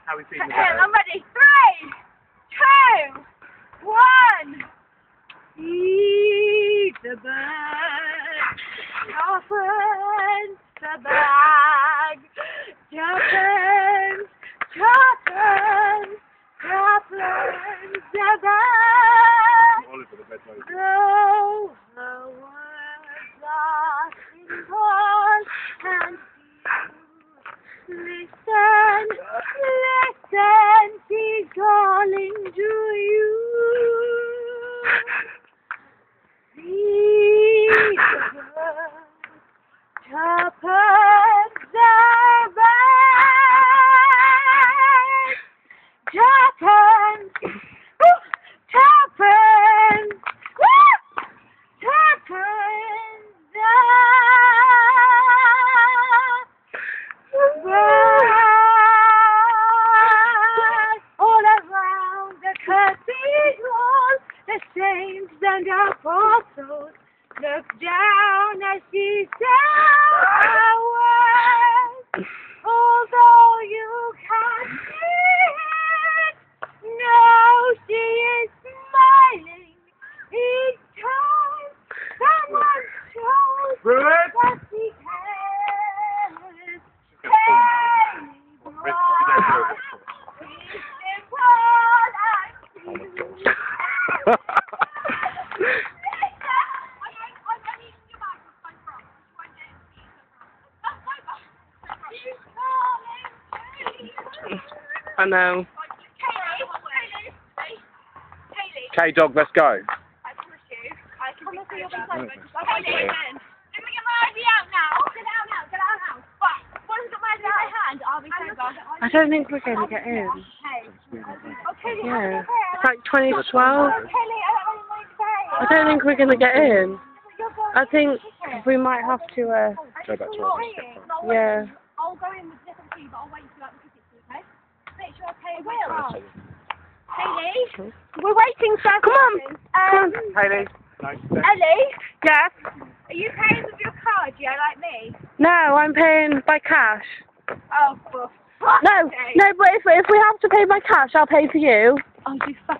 How we feeling? I'm ready. 3, 2, 1. Eat the bird. Open the bag. Open the bag. Though her words are simple and few, listen, she's calling to you. Read the bird, open the bag. Tuppence, tuppence, tuppence, the bird. All around the cathedral, the saints and apostles look down as she says her words. Although you can't see it, no, she is smiling each time someone shows that she cares. Hey, brother, peace in what I see. I know. K-Dog, let's go. I promise you, I can promise you'll be close. Let me get my ID out now. Get out now. But once I've got my ID in my hand, I'll be sober. I don't think we're going to get in. Okay. Yeah. It's like 20 to 12. Kelly, I don't really want to say. I don't think we're going to get in. I think we might have to, Go back to our yeah. I'll go in with different key, but I'll wait for you at the tickets, okay? Make sure I pay a bill. Hayley, we're waiting for our Come on. Hayley. Ellie, Yes? are you paying with your card, yeah, like me? No, I'm paying by cash. Oh, for No, but if we have to pay by cash, I'll pay for you. Oh, you fucking